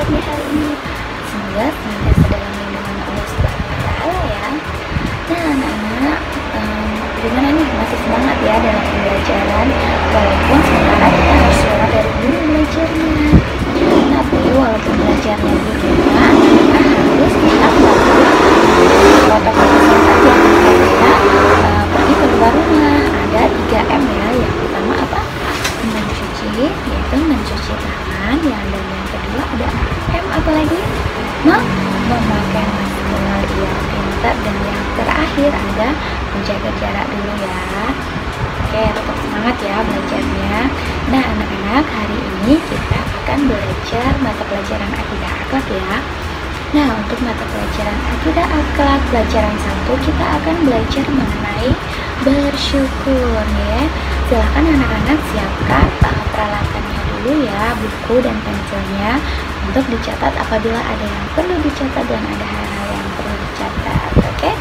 di hari ini. Semoga senantiasa dalam lindungan Allah Subhanahu wa Ta'ala ya. Nah, anak-anak, gimana nih, masih semangat ya dalam pembelajaran? Walaupun sementara kita harus semangat dari dulu belajarnya. Tapi walaupun belajarnya di rumah, anak-anak harus tetap mematuhi protokol kesehatan yang kita pergi keluar rumah. Ada 3M ya. Yang pertama apa? Mencuci, yaitu mencuci tangan. Dan yang kedua ada M apa lagi? Memakai masker. Ya, pintar. Dan yang terakhir ada menjaga jarak dulu ya. Oke, tetap semangat ya belajarnya. Nah, anak-anak, hari ini kita akan belajar mata pelajaran akidah akhlak ya. Nah, untuk mata pelajaran akidah akhlak pelajaran 1 kita akan belajar mengenai bersyukur ya. Silahkan anak-anak siapkan peralatannya dulu ya, buku dan pensilnya untuk dicatat apabila ada yang perlu dicatat dan ada hal-hal yang perlu dicatat. Oke,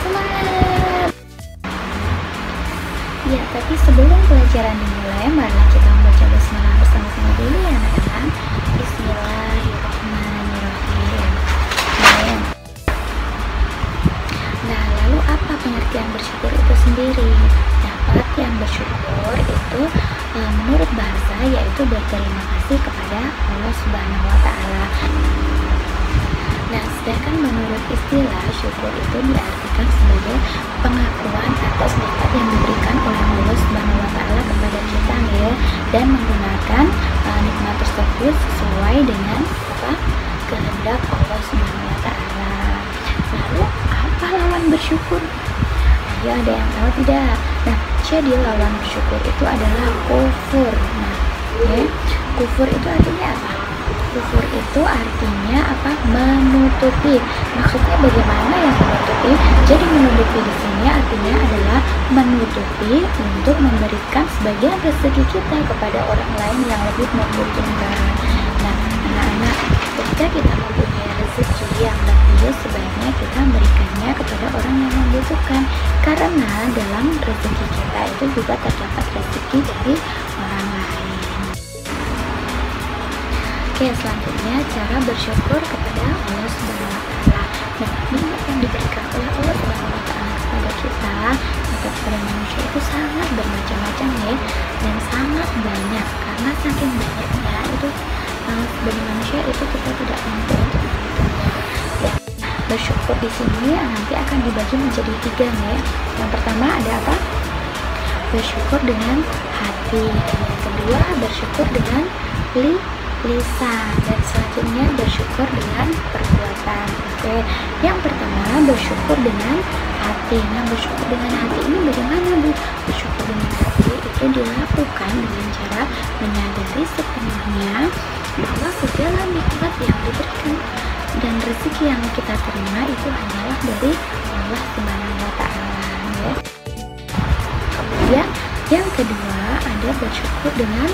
semangat! Ya, tapi sebelum pelajaran dimulai, mari kita membaca basmalah bersama-sama dulu ya anak-anak. Bismillahirrahmanirrahim. Amin. Nah, lalu apa pengertian bersyukur itu sendiri? Nah, pengertian bersyukur itu menurut bahasa yaitu berterima kasih kepada Allah Subhanahu wa Ta'ala. Nah, sedangkan menurut istilah syukur itu diartikan sebagai pengakuan atas nikmat yang diberikan oleh Allah Subhanahu wa Ta'ala kepada kita ya, dan menggunakan nikmat tersebut sesuai dengan kehendak Allah Subhanahu wa Ta'ala. Lalu apa lawan bersyukur? Ya, ada yang tahu tidak? Nah, jadi lawan bersyukur itu adalah kufur. Nah, ya, kufur itu artinya apa? Kufur itu artinya apa? Menutupi. Maksudnya bagaimana yang menutupi? Jadi menutupi di sini artinya adalah menutupi untuk memberikan sebagian rezeki kita kepada orang lain yang lebih membutuhkan. Nah, anak-anak, ketika kita mempunyai rezeki yang lebih, sebaiknya kita memberikannya kepada orang yang membutuhkan, karena dalam rezeki kita itu juga terdapat rezeki dari orang lain. Oke, selanjutnya cara bersyukur kepada Allah Subhanahu wa Ta'ala. Nah, nikmat yang diberikan oleh Allah Subhanahu wa Ta'ala kepada kita atau kepada manusia itu sangat bermacam-macam ya, dan sangat banyak. Karena saking banyaknya itu sebagai manusia itu kita tidak mampu untuk menghitungnya. Ya, bersyukur di sini nanti akan dibagi menjadi 3 ya. Yang pertama ada apa? Bersyukur dengan hati. Yang kedua bersyukur dengan lisan, dan selanjutnya bersyukur dengan perbuatan. Oke, yang pertama bersyukur dengan hati. Nah, bersyukur dengan hati ini bagaimana Bu? Bersyukur dengan hati itu dilakukan dengan cara menyadari sepenuhnya bahwa segala nikmat yang diberikan dan rezeki yang kita terima itu hanyalah dari Allah Subhanahu wa Ta'ala ya. Kemudian yang kedua ada bersyukur dengan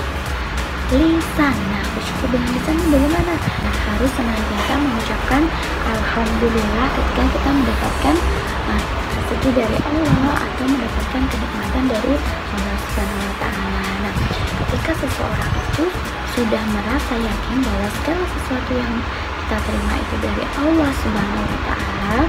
lisan. Nah, bersyukur dengan lisan ini bagaimana? Nah, harus senantiasa mengucapkan alhamdulillah ketika kita mendapatkan rezeki dari Allah atau mendapatkan kenikmatan dari Allah Subhanahu wa Ta'ala. Nah, ketika seseorang itu sudah merasa yakin bahwa segala sesuatu yang kita terima itu dari Allah Subhanahu wa Ta'ala,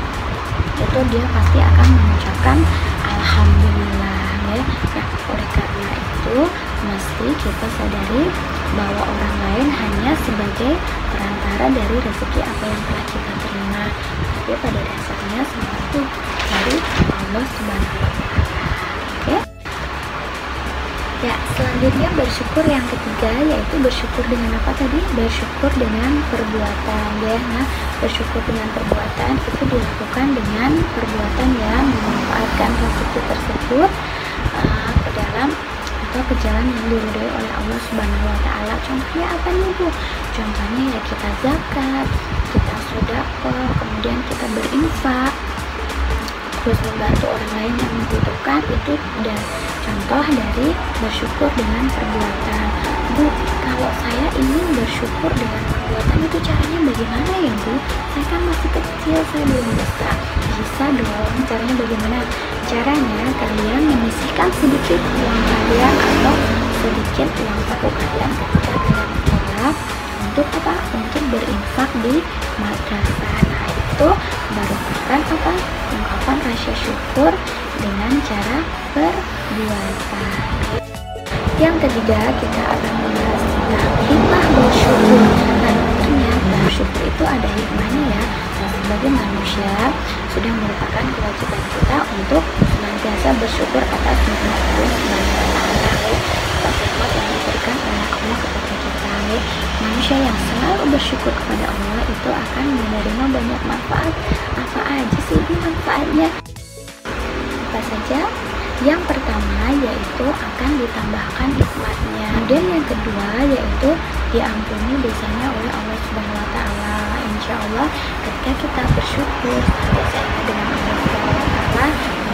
itu dia pasti akan mengucapkan alhamdulillah ya. Nah, oleh karena itu mesti kita sadari bahwa orang lain hanya sebagai perantara dari rezeki apa yang telah kita terima, tapi pada dasarnya semua itu dari Allah Subhanahu wa Ta'ala. Oke? Ya, selanjutnya bersyukur yang ketiga yaitu bersyukur dengan apa tadi? Bersyukur dengan perbuatan ya. Nah, bersyukur dengan perbuatan itu dilakukan dengan perbuatan yang memanfaatkan rezeki tersebut ke dalam atau ke jalan yang diridhoi oleh Allah Subhanahu wa Ta'ala. Contohnya apa nih Bu? Contohnya ya kita zakat, kita sedekah, kemudian kita berinfak, terus membantu orang lain yang membutuhkan. Itu udah contoh dari bersyukur dengan perbuatan. Bu, kalau saya ingin bersyukur dengan perbuatan itu caranya bagaimana ya Bu? Saya kan masih kecil, saya belum bisa. Bisa dong. Caranya bagaimana? Caranya kalian menyisihkan sedikit uang kalian atau sedikit uang saku kalian ketika kalian sholat untuk apa? Untuk berinfak di madrasah. Nah, itu merupakan apa? Ungkapan rasa syukur dengan cara perbuatan. Yang ketiga, kita akan membahas tentang hikmah bersyukur. Nah, ternyata bersyukur itu ada hikmahnya ya. Nah, sebagai manusia sudah merupakan kewajiban kita untuk senantiasa bersyukur atas nikmat Allah Subhanahu wa taala, atas nikmat yang diberikan oleh Allah kepada kita. Manusia yang selalu bersyukur kepada Allah itu akan menerima banyak manfaat. Apa aja sih manfaatnya? Apa saja? Yang pertama yaitu akan ditambahkan hikmatnya. Kemudian yang kedua yaitu diampuni dosanya oleh Allah Subhanahu wa taala. Insya Allah ketika kita bersyukur senantiasa dengan Allah Subhanahu wa taala,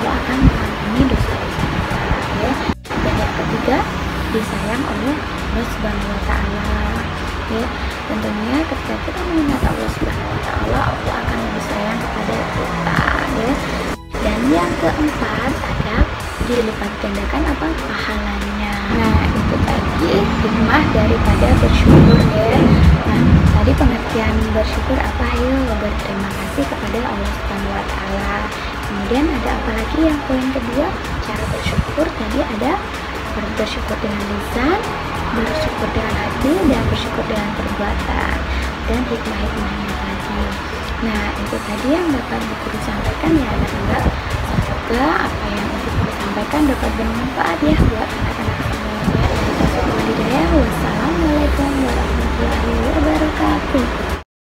Allah akan mengampuni dosa-dosa kita ya. Dan yang ketiga, disayang oleh Allah Subhanahu wa taala ya. Tentunya ketika kita mengingat Allah Subhanahu wa taala, Allah akan lebih sayang kepada kita ya. Dan yang keempat ada dilipat gandakan apa pahalanya. Nah, itu tadi hikmah daripada bersyukur ya. Nah, tadi pengertian bersyukur apa? Ayo berterima kasih kepada Allah Subhanahu wa taala. Kemudian ada apa lagi yang poin kedua? Cara bersyukur tadi ada bersyukur dengan lisan, bersyukur dengan hati, dan bersyukur dengan perbuatan. Dan hikmah-hikmahnya tadi. Nah, itu tadi yang dapat Guru sampaikan ya anak-anak. Semoga apa yang Guru sampaikan dapat bermanfaat ya buat anak-anak semuanya. Wassalamualaikum warahmatullahi wabarakatuh.